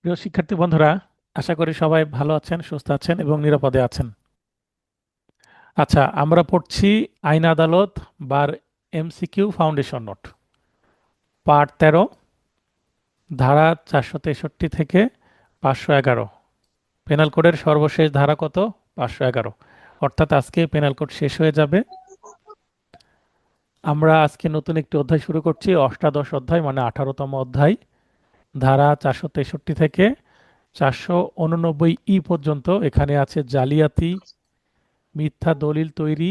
প্রিয় শিক্ষার্থী বন্ধুরা, আশা করি সবাই ভালো আছেন, সুস্থ আছেন এবং নিরাপদে আছেন। আচ্ছা, আমরা পড়ছি আইন আদালত বার এমসিকিউ ফাউন্ডেশন নোট, পার্ট 13, ধারা 463 থেকে 511। পেনাল কোডের সর্বশেষ ধারা কত? 511। অর্থাৎ আজকে পেনাল কোড শেষ হয়ে যাবে। আমরা আজকে নতুন একটি অধ্যায় শুরু করছি, অষ্টাদশ অধ্যায়, মানে 18তম অধ্যায়। ধারা 463 থেকে 489 পর্যন্ত এখানে আছে জালিয়াতি, মিথ্যা দলিল তৈরি,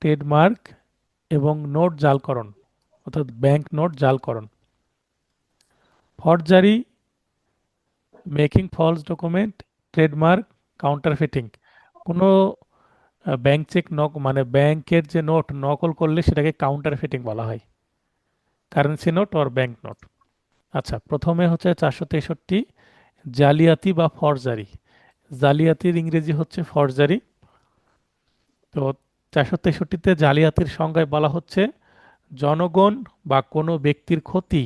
ট্রেডমার্ক এবং নোট জালকরণ, অর্থাৎ ব্যাংক নোট জালকরণ, forgery, making false document, trademark, counterfeiting. কোনো ব্যাংক চেক মানে ব্যাংকের যে নোট নকল করলে সেটাকে কাউন্টারফিটিং বলা হয়, currency note or bank note. আচ্ছা, প্রথমে হচ্ছে 463, জালিয়াতি বা ফরজারি। জালিয়াতির ইংরেজি হচ্ছে ফরজারি। তো 463-তে জালিয়াতির সংজ্ঞায় বলা হচ্ছে জনগণ বা কোনো ব্যক্তির ক্ষতি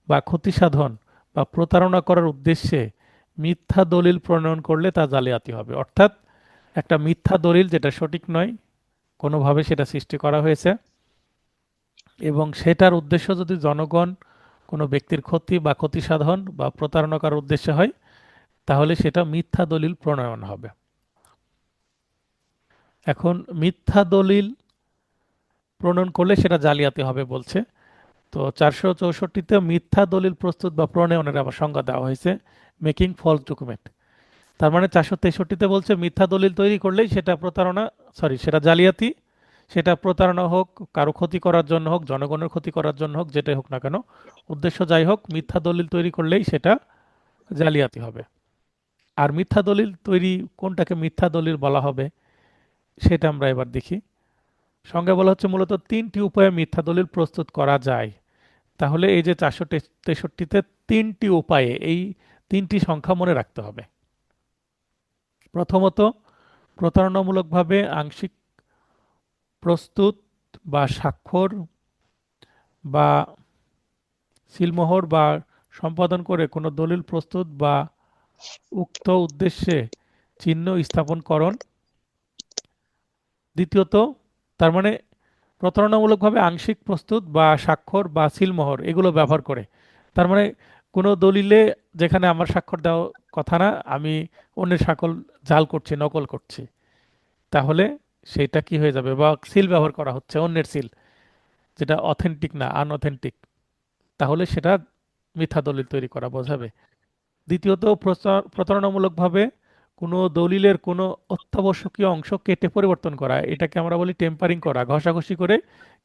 বা ক্ষতিসাধন বা প্রতারণা করার উদ্দেশ্যে মিথ্যা দলিল প্রণয়ন করলে তা জালিয়াতি হবে। অর্থাৎ একটা মিথ্যা দলিল যেটা সঠিক নয়, কোনোভাবে সেটা সৃষ্টি করা হয়েছে এবং সেটার উদ্দেশ্য যদি জনগণ কোনো ব্যক্তির ক্ষতি বা ক্ষতিসাধন বা প্রতারণা করার উদ্দেশ্যে হয়, তাহলে সেটা মিথ্যা দলিল প্রণয়ন হবে। এখন মিথ্যা দলিল প্রণয়ন করলে সেটা জালিয়াতি হবে বলছে। তো 464-তে মিথ্যা দলিল প্রস্তুত বা প্রণয়নের আবার সংজ্ঞা দেওয়া হয়েছে, মেকিং ফলস ডকুমেন্ট। তার মানে 463-তে বলছে মিথ্যা দলিল তৈরি করলেই সেটা প্রতারণা, সেটা জালিয়াতি। সেটা প্রতারণা হোক, কারো ক্ষতি করার জন্য হোক, জনগণের ক্ষতি করার জন্য হোক, যেটাই হোক না কেন, উদ্দেশ্য যাই হোক, মিথ্যা দলিল তৈরি করলেই সেটা জালিয়াতি হবে। আর মিথ্যা দলিল তৈরি কোনটাকে মিথ্যা দলিল বলা হবে সেটা আমরা এবার দেখি। সংজ্ঞা বলা হচ্ছে মূলত 3টি উপায়ে মিথ্যা দলিল প্রস্তুত করা যায়। তাহলে এই যে 463-তে 3টি উপায়ে, এই 3টি সংখ্যা মনে রাখতে হবে। প্রথমত, প্রতারণামূলকভাবে আংশিক প্রস্তুত বা স্বাক্ষর বা সিলমোহর বা সম্পাদন করে কোনো দলিল প্রস্তুত বা উক্ত উদ্দেশ্যে চিহ্ন স্থাপনকরণ। দ্বিতীয়ত, তার মানে প্রতারণামূলকভাবে আংশিক প্রস্তুত বা স্বাক্ষর বা সিলমোহর এগুলো ব্যবহার করে। তার মানে কোনো দলিলে যেখানে আমার স্বাক্ষর দেওয়া কথা না, আমি অন্যের স্বাক্ষর জাল করছি, নকল করছি, তাহলে সেটা কি হয়ে যাবে? বা সিল ব্যবহার করা হচ্ছে অন্যের সিল, যেটা অথেন্টিক না, আনঅথেন্টিক, তাহলে সেটা মিথ্যা দলিল তৈরি করা বোঝাবে। দ্বিতীয়ত, প্রতারণামূলকভাবে কোনো দলিলের কোনো অত্যাবশ্যকীয় অংশ কেটে পরিবর্তন করা, এটাকে আমরা বলি টেম্পারিং করা, ঘষাঘষি করে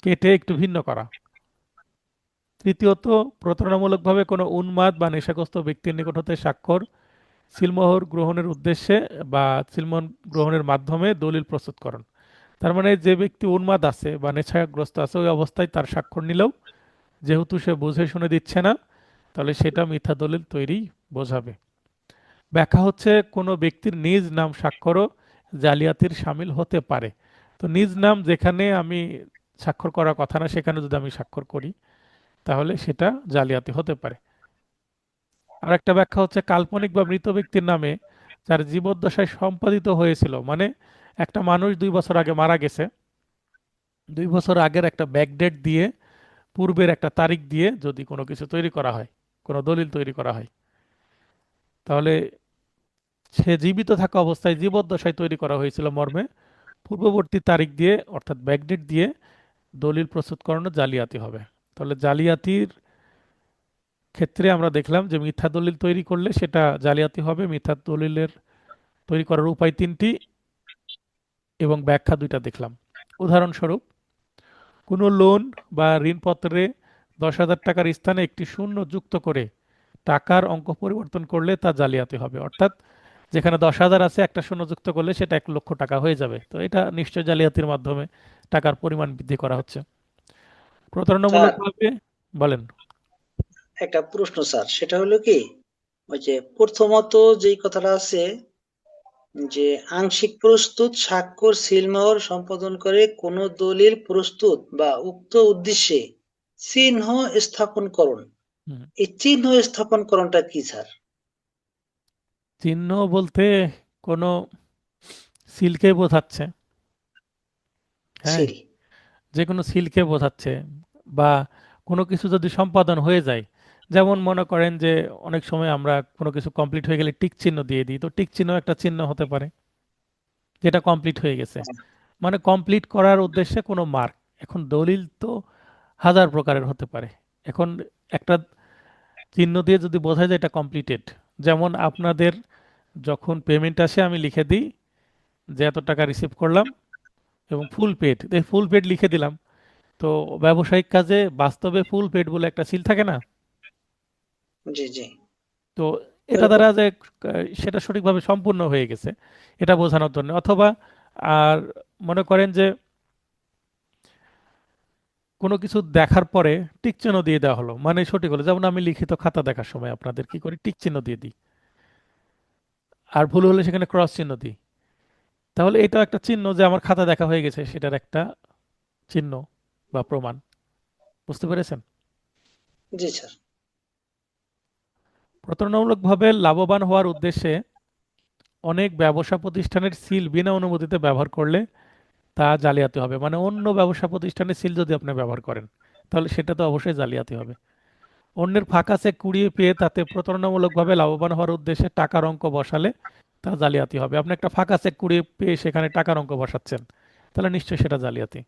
কেটে একটু ভিন্ন করা। তৃতীয়ত, প্রতারণামূলকভাবে কোনো উন্মাদ বা নেশাগ্রস্ত ব্যক্তির নিকট হতে স্বাক্ষর, সিলমোহর গ্রহণের উদ্দেশ্যে বা সিলমোহর গ্রহণের মাধ্যমে দলিল প্রস্তুতকরণ। তার মানে যে ব্যক্তি উন্মাদ আছে বা নেশাগ্রস্ত আছে, ওই অবস্থায় তার স্বাক্ষর নিলেও যেহেতু সে বুঝে শুনে দিচ্ছে না, তাহলে সেটা মিথ্যা দলিল তৈরি বোঝাবে। ব্যাখ্যা হচ্ছে কোনো ব্যক্তির নিজ নাম স্বাক্ষরও জালিয়াতির শামিল হতে পারে। তো নিজ নাম যেখানে আমি স্বাক্ষর করার কথা না, সেখানে যদি আমি স্বাক্ষর করি, তাহলে সেটা জালিয়াতি হতে পারে। আর একটা ব্যাখ্যা হচ্ছে কাল্পনিক বা মৃত ব্যক্তির নামে যার জীবদ্দশায় সম্পাদিত হয়েছিল, মানে একটা মানুষ 2 বছর আগে মারা গেছে, 2 বছর আগের একটা ব্যাকডেট দিয়ে, পূর্বের একটা তারিখ দিয়ে যদি কোনো কিছু তৈরি করা হয়, কোনো দলিল তৈরি করা হয়, তাহলে সে জীবিত থাকা অবস্থায় জীবদ্দশায় তৈরি করা হয়েছিল মর্মে পূর্ববর্তী তারিখ দিয়ে, অর্থাৎ ব্যাকডেট দিয়ে দলিল প্রস্তুত করানো জালিয়াতি হবে। তাহলে জালিয়াতির ক্ষেত্রে আমরা দেখলাম যে মিথ্যা দলিল তৈরি করলে সেটা জালিয়াতি হবে। মিথ্যা দলিলের তৈরি করার উপায় 3টি এবং ব্যাখ্যা 2টা দেখলাম। উদাহরণস্বরূপ, কোনো লোন বা ঋণপত্রে 10,000 টাকার স্থানে একটি শূন্য যুক্ত করে টাকার অঙ্ক পরিবর্তন করলে তা জালিয়াতি হবে। অর্থাৎ যেখানে 10,000 আছে, একটা শূন্য যুক্ত করলে সেটা 1,00,000 টাকা হয়ে যাবে। তো এটা নিশ্চয় জালিয়াতির মাধ্যমে টাকার পরিমাণ বৃদ্ধি করা হচ্ছে স্যার, প্রতারণামূলকভাবে। বলেন। একটা প্রশ্ন স্যার, সেটা হলো কি, ওই যে প্রথমত যেই কথাটা আছে যে আংশিক প্রস্তুত স্বাক্ষর সিলমোহর সম্পাদন করে কোন দলিল প্রস্তুত বা উক্ত উদ্দেশ্যে চিহ্ন স্থাপন করুন, হুম। এই চিহ্ন স্থাপনকরণটা কি স্যার? চিহ্ন বলতে কোনো সিলকে বোঝাচ্ছে। হ্যাঁ, সিল। যে কোনো সিলকে বোঝাচ্ছে, বা কোনো কিছু যদি সম্পাদন হয়ে যায়, যেমন মনে করেন যে অনেক সময় আমরা কোনো কিছু কমপ্লিট হয়ে গেলে টিক চিহ্ন দিয়ে দিই, তো টিক চিহ্ন একটা চিহ্ন হতে পারে যেটা কমপ্লিট হয়ে গেছে, মানে কমপ্লিট করার উদ্দেশ্যে কোনো মার্ক। এখন দলিল তো হাজার প্রকারের হতে পারে। এখন একটা চিহ্ন দিয়ে যদি বোঝা যায় এটা কমপ্লিটেড, যেমন আপনাদের যখন পেমেন্ট আসে আমি লিখে দিই যে এত টাকা রিসিভ করলাম এবং ফুল পেড, এই ফুল পেড লিখে দিলাম। তো ব্যবসায়িক কাজে বাস্তবে ফুল পেড বলে একটা সিল থাকে না? জি, জি। তো এটা ওইরকম। দ্বারা যে সেটা সঠিকভাবে সম্পূর্ণ হয়ে গেছে এটা বোঝানোর জন্য, অথবা আর মনে করেন যে কোনো কিছু দেখার পরে টিক চিহ্ন দিয়ে দেওয়া হলো মানে সঠিক হলো, যেমন আমি লিখিত খাতা দেখার সময় আপনাদের কি করি, টিক চিহ্ন দিয়ে দিই, আর ভুল হলে সেখানে ক্রস চিহ্ন দিই। তাহলে এটাও একটা চিহ্ন যে আমার খাতা দেখা হয়ে গেছে, সেটার একটা চিহ্ন বা প্রমাণ। বুঝতে পেরেছেন? জি স্যার। প্রতারণামূলকভাবে লাভবান হওয়ার উদ্দেশ্যে অনেক ব্যবসা প্রতিষ্ঠানের সিল বিনা অনুমতিতে ব্যবহার করলে তা জালিয়াতি হবে। মানে অন্য ব্যবসা প্রতিষ্ঠানের সিল যদি আপনি ব্যবহার করেন, তাহলে সেটা তো অবশ্যই জালিয়াতি হবে। অন্যের ফাঁকা চেক কুড়িয়ে পেয়ে তাতে প্রতারণামূলকভাবে লাভবান হওয়ার উদ্দেশ্যে টাকার অঙ্ক বসালে তা জালিয়াতি হবে। আপনি একটা ফাঁকা চেক কুড়িয়ে পেয়ে সেখানে টাকার অঙ্ক বসাচ্ছেন, তাহলে নিশ্চয়ই সেটা জালিয়াতি।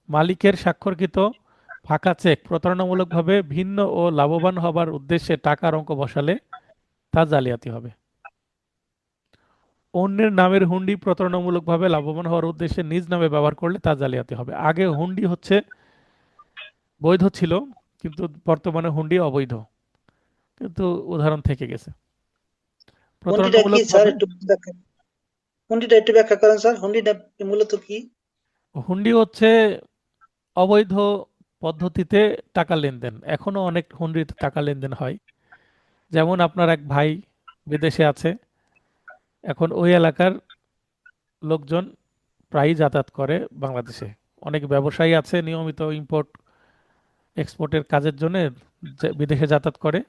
মালিকের স্বাক্ষরকৃত ফাঁকা চেক প্রতারণামূলকভাবে ভিন্ন ও লাভবান হবার উদ্দেশ্যে টাকার অঙ্ক বসালে তা জালিয়াতি হবে। অন্যের নামের হুন্ডি প্রতারণামূলকভাবে লাভবান হওয়ার উদ্দেশ্যে নিজ নামে ব্যবহার করলে তা জালিয়াতি হবে। আগে হুন্ডি হচ্ছে বৈধ ছিল, কিন্তু বর্তমানে হুন্ডি অবৈধ, কিন্তু উদাহরণ থেকে গেছে। হুন্ডিটা কি স্যার প্রতারণামূলকভাবে হুন্ডিটা একটু ব্যাখ্যা করেন স্যার, হুন্ডিটা মূলত কি? হুন্ডি হচ্ছে অবৈধ পদ্ধতিতে টাকা লেনদেন। এখনো অনেক হুন্ডিতে টাকা লেনদেন হয়। যেমন আপনার এক ভাই বিদেশে আছে, এখন ওই এলাকার লোকজন প্রায়ই যাতায়াত করে বাংলাদেশে। অনেক ব্যবসায়ী আছে নিয়মিত ইম্পোর্ট এক্সপোর্টের কাজের জন্য বিদেশে যাতায়াত করে।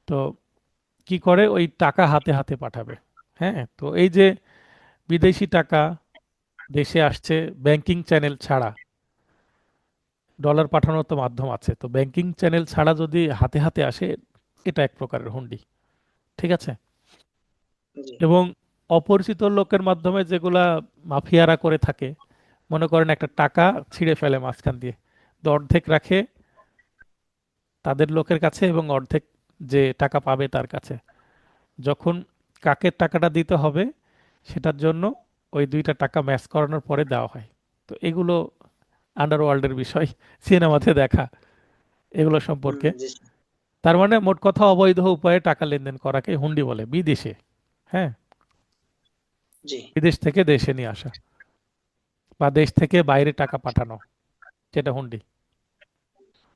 তো কি করে, ওই টাকা হাতে হাতে পাঠাবে। হ্যাঁ, তো এই যে বিদেশি টাকা দেশে আসছে ব্যাংকিং চ্যানেল ছাড়া, ডলার পাঠানোর তো মাধ্যম আছে, তো ব্যাংকিং চ্যানেল ছাড়া যদি হাতে হাতে আসে, এটা এক প্রকারের হুন্ডি। ঠিক আছে? জি। এবং অপরিচিত লোকের মাধ্যমে যেগুলা মাফিয়ারা করে থাকে, মনে করেন একটা টাকা ছিঁড়ে ফেলে মাঝখান দিয়ে, তো অর্ধেক রাখে তাদের লোকের কাছে এবং অর্ধেক যে টাকা পাবে তার কাছে। যখন কাকে টাকাটা দিতে হবে সেটার জন্য ওই দুইটা টাকা ম্যাচ করানোর পরে দেওয়া হয়। তো এগুলো আন্ডারওয়ার্ল্ডের বিষয়, সিনেমাতে দেখা এগুলো সম্পর্কে। জি, তার মানে মোট কথা অবৈধ উপায়ে টাকা লেনদেন করাকে হুন্ডি বলে বিদেশে। হ্যাঁ, জি। বিদেশ থেকে দেশে নিয়ে আসা বা দেশ থেকে বাইরে টাকা পাঠানো, যেটা হুন্ডি।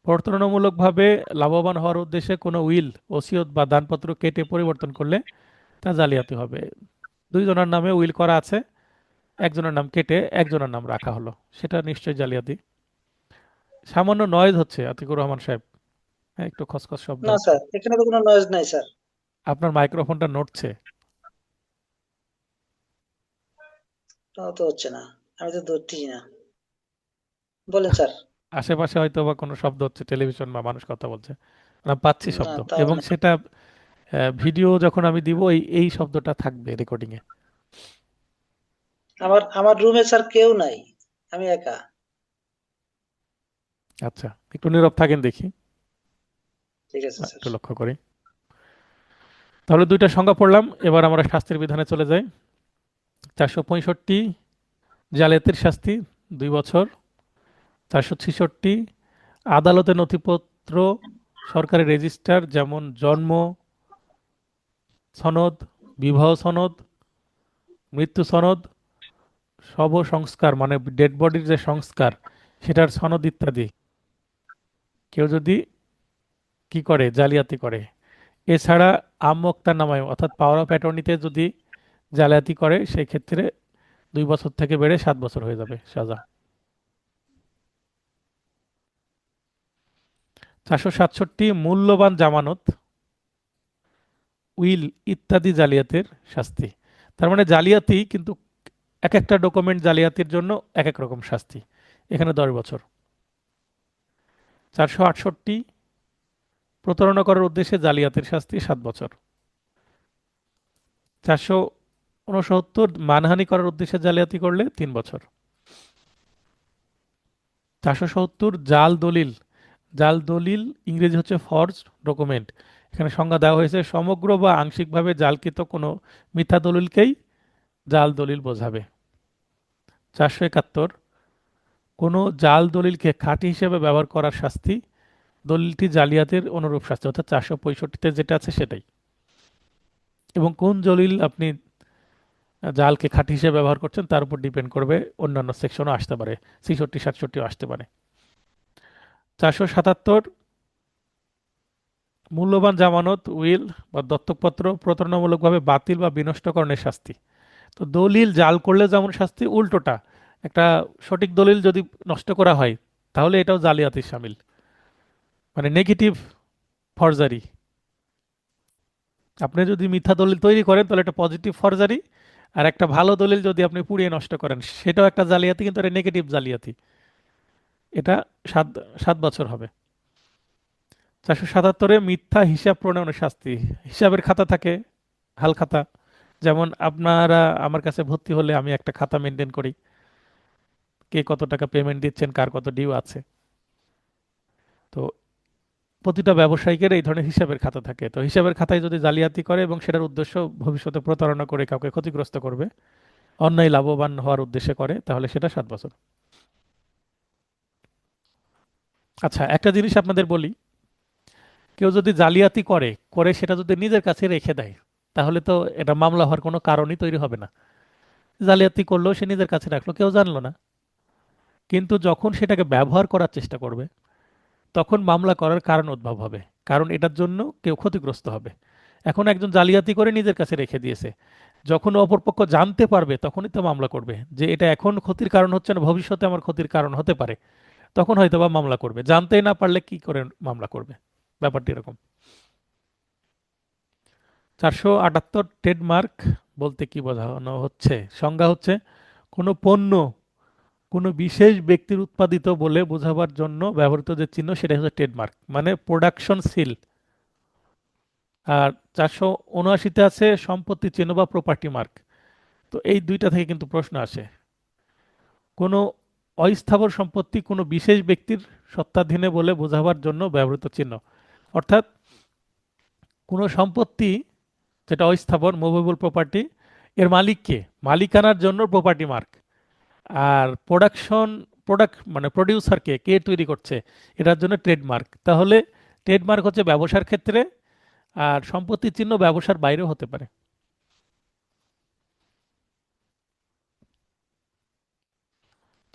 প্রতারণামূলকভাবে লাভবান হওয়ার উদ্দেশ্যে কোনো উইল, ওসিয়ত বা দানপত্র কেটে পরিবর্তন করলে তা জালিয়াতি হবে। দুইজনের নামে উইল করা আছে, একজনের নাম কেটে একজনের নাম রাখা হলো, সেটা নিশ্চয়ই জালিয়াতি। সামান্য নয়েজ হচ্ছে আতিকুর রহমান সাহেব। হ্যাঁ, একটু খসখস শব্দ না হচ্ছে। স্যার, এখানে তো কোনো নয়েজ নাই স্যার। আপনার মাইক্রোফোনটা নড়ছে। তাও তো হচ্ছে না, আমি তো ধরতেছি না। বলেন স্যার। আশেপাশে হয়তো বা কোনো শব্দ হচ্ছে, টেলিভিশন বা মানুষ কথা বলছে, আমরা পাচ্ছি না, শব্দ, তাও এবং না। সেটা ভিডিও যখন আমি দিব এই এই শব্দটা থাকবে রেকর্ডিং এ। আমার আমার রুমে স্যার কেউ নাই, আমি একা। আচ্ছা, একটু নীরব থাকেন দেখি। ঠিক আছে স্যার। একটু লক্ষ্য করি। তাহলে দুইটা সংজ্ঞা পড়লাম, এবার আমরা শাস্তির বিধানে চলে যাই। 465 জালিয়াতির শাস্তি 2 বছর। 466 আদালতে নথিপত্র, সরকারি রেজিস্টার যেমন জন্ম সনদ, বিবাহ সনদ, মৃত্যু সনদ, শব সংস্কার মানে ডেড বডির যে সংস্কার সেটার সনদ ইত্যাদি কেউ যদি কি করে, জালিয়াতি করে। এছাড়া আম মোক্তার অর্থাৎ পাওয়ার অফ অ্যাটর্নিতে যদি জালিয়াতি করে, সেই ক্ষেত্রে 2 বছর থেকে বেড়ে 7 বছর হয়ে যাবে সাজা। 467 মূল্যবান জামানত, উইল ইত্যাদি জালিয়াতির শাস্তি। তার মানে জালিয়াতি কিন্তু এক একটা ডকুমেন্ট জালিয়াতির জন্য এক এক রকম শাস্তি। এখানে 10 বছর। 468 প্রতারণা করার উদ্দেশ্যে জালিয়াতির শাস্তি 7 বছর। 469 মানহানি করার উদ্দেশ্যে জালিয়াতি করলে 3 বছর। 470 জাল দলিল। জাল দলিল ইংরেজি হচ্ছে ফর্জ ডকুমেন্ট। এখানে সংজ্ঞা দেওয়া হয়েছে সমগ্র বা আংশিকভাবে জালকৃত কোনো মিথ্যা দলিলকেই জাল দলিল বোঝাবে। 471 কোনো জাল দলিলকে খাঁটি হিসেবে ব্যবহার করার শাস্তি দলিলটি জালিয়াতির অনুরূপ শাস্তি, অর্থাৎ 465-তে যেটা আছে সেটাই। এবং কোন দলিল আপনি জালকে খাঁটি হিসেবে ব্যবহার করছেন তার উপর ডিপেন্ড করবে, অন্যান্য সেকশনও আসতে পারে, 66-67ও আসতে পারে। 477 মূল্যবান জামানত, উইল বা দত্তকপত্র প্রতারণামূলকভাবে বাতিল বা বিনষ্টকরণের শাস্তি। তো দলিল জাল করলে যেমন শাস্তি, উল্টোটা একটা সঠিক দলিল যদি নষ্ট করা হয় তাহলে এটাও জালিয়াতির শামিল, মানে নেগেটিভ ফরজারি। আপনি যদি মিথ্যা দলিল তৈরি করেন তাহলে এটা পজিটিভ ফরজারি, আর একটা ভালো দলিল যদি আপনি পুড়িয়ে নষ্ট করেন সেটাও একটা জালিয়াতি, কিন্তু এটা নেগেটিভ জালিয়াতি। এটা 7 বছর হবে। 477-এ মিথ্যা হিসাব প্রণয়নের শাস্তি। হিসাবের খাতা থাকে, হাল খাতা, যেমন আপনারা আমার কাছে ভর্তি হলে আমি একটা খাতা মেনটেন করি, কে কত টাকা পেমেন্ট দিচ্ছেন, কার কত ডিউ আছে। তো প্রতিটা ব্যবসায়িকের এই ধরনের হিসাবের খাতা থাকে। তো হিসাবের খাতায় যদি জালিয়াতি করে এবং সেটার উদ্দেশ্য ভবিষ্যতে প্রতারণা করে কাউকে ক্ষতিগ্রস্ত করবে, অন্যায় লাভবান হওয়ার উদ্দেশ্যে করে, তাহলে সেটা 7 বছর। আচ্ছা, একটা জিনিস আপনাদের বলি, কেউ যদি জালিয়াতি করে করে সেটা যদি নিজের কাছে রেখে দেয় তাহলে তো এটা মামলা হওয়ার কোনো কারণই তৈরি হবে না। জালিয়াতি করলো, সে নিজের কাছে রাখলো, কেউ জানলো না। কিন্তু যখন সেটাকে ব্যবহার করার চেষ্টা করবে তখন মামলা করার কারণ উদ্ভব হবে, কারণ এটার জন্য কেউ ক্ষতিগ্রস্ত হবে। এখন একজন জালিয়াতি করে নিজের কাছে রেখে দিয়েছে, যখন অপরপক্ষ জানতে পারবে তখনই তো মামলা করবে যে এটা এখন ক্ষতির কারণ হচ্ছে না, ভবিষ্যতে আমার ক্ষতির কারণ হতে পারে, তখন হয়তো বা মামলা করবে। জানতেই না পারলে কি করে মামলা করবে? ব্যাপারটি এরকম। 478 ট্রেডমার্ক বলতে কি বোঝানো হচ্ছে? সংজ্ঞা হচ্ছে কোনো পণ্য কোনো বিশেষ ব্যক্তির উৎপাদিত বলে বোঝাবার জন্য ব্যবহৃত যে চিহ্ন সেটা হচ্ছে ট্রেডমার্ক, মানে প্রোডাকশন সিল। আর 479-তে আছে সম্পত্তি চিহ্ন বা প্রপার্টি মার্ক। তো এই দুইটা থেকে কিন্তু প্রশ্ন আসে। কোনো অস্থাবর সম্পত্তি কোনো বিশেষ ব্যক্তির সত্ত্বাধীনে বলে বোঝাবার জন্য ব্যবহৃত চিহ্ন, অর্থাৎ কোনো সম্পত্তি যেটা অস্থাবর মুভেবল প্রপার্টি, এর মালিক কে, মালিকানার জন্য প্রপার্টি মার্ক। আর প্রোডাক্ট মানে প্রডিউসার কে, কে তৈরি করছে, এটার জন্য ট্রেডমার্ক। তাহলে ট্রেডমার্ক হচ্ছে ব্যবসার ক্ষেত্রে, আর সম্পত্তির চিহ্ন ব্যবসার বাইরেও হতে পারে।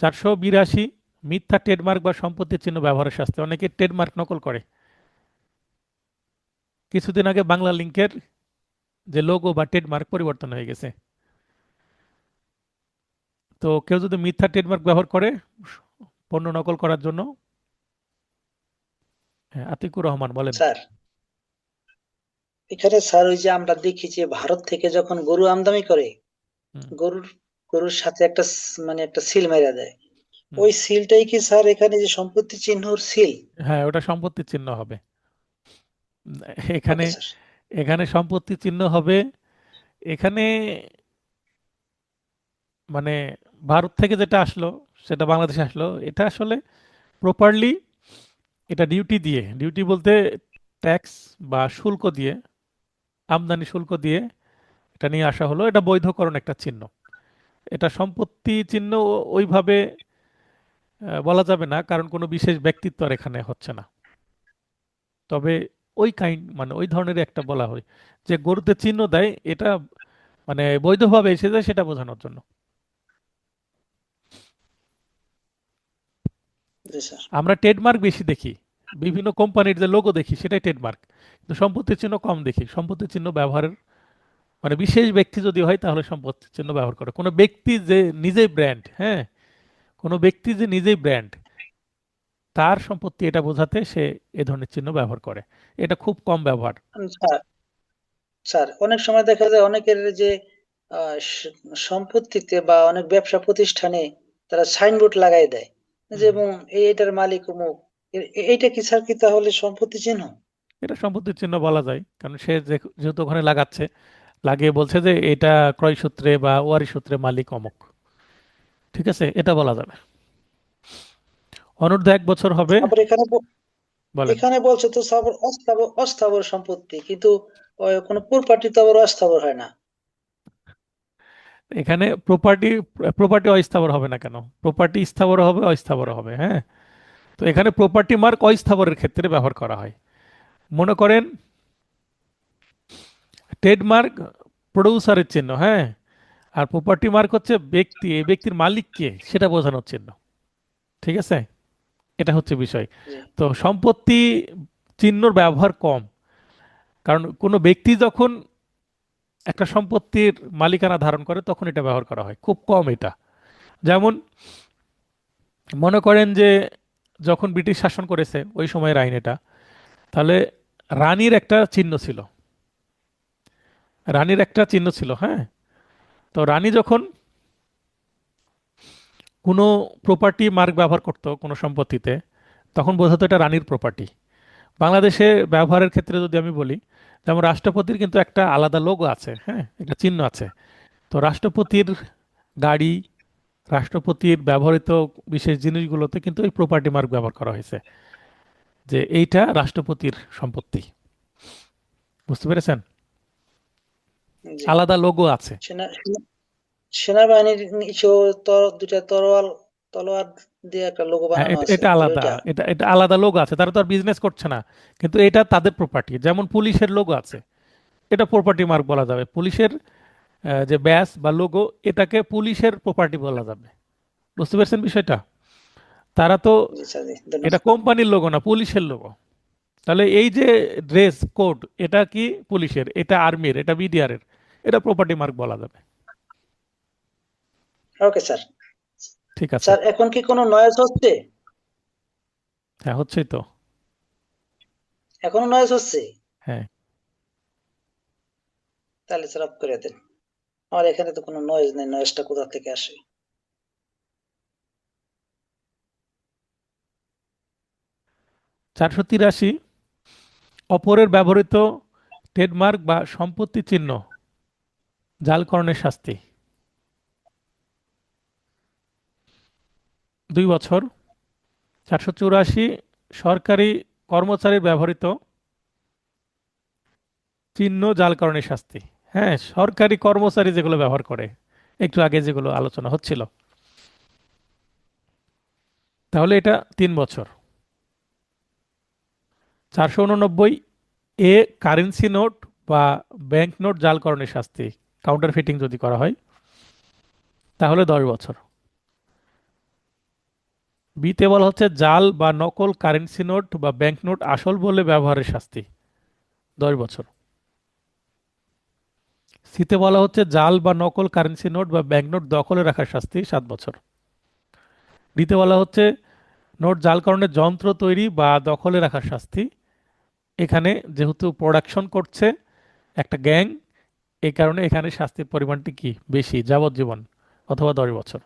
482 মিথ্যা ট্রেডমার্ক বা সম্পত্তির চিহ্ন ব্যবহারের শাস্তি। অনেকে ট্রেডমার্ক নকল করে। কিছুদিন আগে বাংলা লিংকের যে লোগো বা ট্রেডমার্ক পরিবর্তন হয়ে গেছে। তো কেউ যদি মিথ্যা ট্রেডমার্ক ব্যবহার করে পণ্য নকল করার জন্য। হ্যাঁ, আতিকুর রহমান বলেন। স্যার, এখানে স্যার ওই যে আমরা দেখি যে ভারত থেকে যখন গরু আমদানি করে, হুম, গরুর গরুর সাথে একটা মানে একটা সিল মেরা দেয়, হুম। ওই সিলটাই কি স্যার এখানে যে সম্পত্তি চিহ্নর সিল? হ্যাঁ, ওটা সম্পত্তির চিহ্ন হবে। উম, এখানে ওকে স্যার। এখানে সম্পত্তির চিহ্ন হবে। এখানে মানে ভারত থেকে যেটা আসলো সেটা বাংলাদেশে আসলো, এটা আসলে প্রপারলি এটা ডিউটি দিয়ে, ডিউটি বলতে ট্যাক্স বা শুল্ক দিয়ে, আমদানি শুল্ক দিয়ে এটা নিয়ে আসা হলো। এটা বৈধকরণ একটা চিহ্ন। এটা সম্পত্তি চিহ্ন ওইভাবে বলা যাবে না, কারণ কোনো বিশেষ ব্যক্তিত্ব আর এখানে হচ্ছে না। তবে ওই কাইন্ড মানে ওই ধরনের একটা বলা হয় যে গরুতে চিহ্ন দেয়, এটা মানে বৈধভাবে এসে যায় সেটা বোঝানোর জন্য। জি স্যার। আমরা ট্রেডমার্ক বেশি দেখি, বিভিন্ন কোম্পানির যে লোগো দেখি সেটাই ট্রেডমার্ক, কিন্তু সম্পত্তির চিহ্ন কম দেখি। সম্পত্তির চিহ্ন ব্যবহারের মানে বিশেষ ব্যক্তি যদি হয় তাহলে সম্পত্তির চিহ্ন ব্যবহার করে। কোনো ব্যক্তি যে নিজেই ব্র্যান্ড, হ্যাঁ, কোনো ব্যক্তি যে নিজেই ব্র্যান্ড, তার সম্পত্তি এটা বোঝাতে সে এ ধরনের চিহ্ন ব্যবহার করে। এটা খুব কম ব্যবহার। স্যার স্যার অনেক সময় দেখা যায় অনেকের যে সম্পত্তিতে বা অনেক ব্যবসা প্রতিষ্ঠানে তারা সাইনবোর্ড লাগাই দেয় যে হুম। এবং এটার মালিক অমুক। এইটা কি স্যার কি তাহলে সম্পত্তি চিহ্ন? এটা সম্পত্তির চিহ্ন বলা যায়, কারণ সে যেহেতু ওখানে লাগাচ্ছে, লাগিয়ে বলছে যে এটা ক্রয় সূত্রে বা ওয়ারি সূত্রে মালিক অমুক। ঠিক আছে, এটা বলা যাবে। অনূর্ধ্ব 1 বছর হবে। আবার বলেন। এখানে বলছে তো স্যার অস্থাবর অস্থাবর সম্পত্তি, কিন্তু কোনো প্রপার্টি তো আবার অস্থাবর হয় না। এখানে প্রপার্টি, প্রপার্টি অস্থাবর হবে না কেন? প্রপার্টি স্থাবর হবে, অস্থাবর হবে, হ্যাঁ। তো এখানে প্রপার্টি মার্ক অস্থাবরের ক্ষেত্রে ব্যবহার করা হয়। মনে করেন ট্রেডমার্ক প্রডিউসারের চিহ্ন, হ্যাঁ। আর প্রপার্টি মার্ক হচ্ছে ব্যক্তি, এই ব্যক্তির মালিক কে সেটা বোঝানোর চিহ্ন। ঠিক আছে, এটা হচ্ছে বিষয়। জি তো সম্পত্তি চিহ্নর ব্যবহার কম, কারণ কোনো ব্যক্তি যখন একটা সম্পত্তির মালিকানা ধারণ করে তখন এটা ব্যবহার করা হয়, খুব কম এটা। যেমন মনে করেন যে যখন ব্রিটিশ শাসন করেছে ওই সময়ের আইন এটা, তাহলে রানীর একটা চিহ্ন ছিল, রানীর একটা চিহ্ন ছিল, হ্যাঁ। তো রানী যখন কোনো প্রপার্টি মার্ক ব্যবহার করতো কোনো সম্পত্তিতে, তখন বোঝাতো এটা রানীর প্রপার্টি। বাংলাদেশে ব্যবহারের ক্ষেত্রে যদি আমি বলি, যেমন রাষ্ট্রপতির কিন্তু একটা আলাদা লোগো আছে, হ্যাঁ, একটা চিহ্ন আছে। তো রাষ্ট্রপতির গাড়ি, রাষ্ট্রপতির ব্যবহৃত বিশেষ জিনিসগুলোতে কিন্তু এই প্রপার্টি মার্ক ব্যবহার করা হয়েছে, যে এইটা রাষ্ট্রপতির সম্পত্তি। বুঝতে পেরেছেন? জি। আলাদা লোগো আছে। সেনাবাহিনীর নিচেও দুইটা তলোয়ার দিয়ে একটা লোগো হ্যাঁ, বানানো এটা আছে, এটা আলাদা, ওইটা। এটা এটা আলাদা লোগো আছে, তারা তো আর বিজনেস করছে না, কিন্তু এটা তাদের প্রপার্টি। যেমন পুলিশের লোগো আছে, এটা প্রপার্টি মার্ক বলা যাবে। পুলিশের যে ব্যাজ বা লোগো, এটাকে পুলিশের প্রপার্টি বলা যাবে। বুঝতে পেরেছেন বিষয়টা? তারা তো, জি স্যার, জি এটা ধন্যবাদ। কোম্পানির লোগো না, পুলিশের লোগো। তাহলে এই যে ড্রেস কোড, এটা কি পুলিশের, এটা আর্মির, এটা বিডিআর এর, এটা প্রপার্টি মার্ক বলা যাবে। Okay sir. ঠিক আছে। স্যার এখন কি কোনো নয়েজ হচ্ছে? হ্যাঁ, হচ্ছেই তো। এখনো নয়েজ হচ্ছে? হ্যাঁ। তাহলে স্যার অফ করে দেন। আমার এখানে তো কোনো নয়েজ নেই, নয়েজটা কোথা থেকে আসে? 483, অপরের ব্যবহৃত ট্রেডমার্ক বা সম্পত্তি চিহ্ন জালকরণের শাস্তি 2 বছর। 484, সরকারি কর্মচারীর ব্যবহৃত চিহ্ন জালকরণের শাস্তি। হ্যাঁ, সরকারি কর্মচারী যেগুলো ব্যবহার করে, একটু আগে যেগুলো আলোচনা হচ্ছিল, তাহলে এটা 3 বছর। 489, এ কারেন্সি নোট বা ব্যাংক নোট জালকরণের শাস্তি, কাউন্টার ফিটিং যদি করা হয়, তাহলে 10 বছর। বিতে বলা হচ্ছে জাল বা নকল কারেন্সি নোট বা ব্যাংক নোট আসল বলে ব্যবহারের শাস্তি, 10 বছর। সিতে বলা হচ্ছে জাল বা নকল কারেন্সি নোট বা ব্যাংক নোট দখলে রাখার শাস্তি, 7 বছর। ডিতে বলা হচ্ছে নোট জালকরণের যন্ত্র তৈরি বা দখলে রাখার শাস্তি। এখানে যেহেতু প্রোডাকশন করছে একটা গ্যাং, এই কারণে এখানে শাস্তির পরিমাণটি কি বেশি, যাবজ্জীবন অথবা 10 বছর।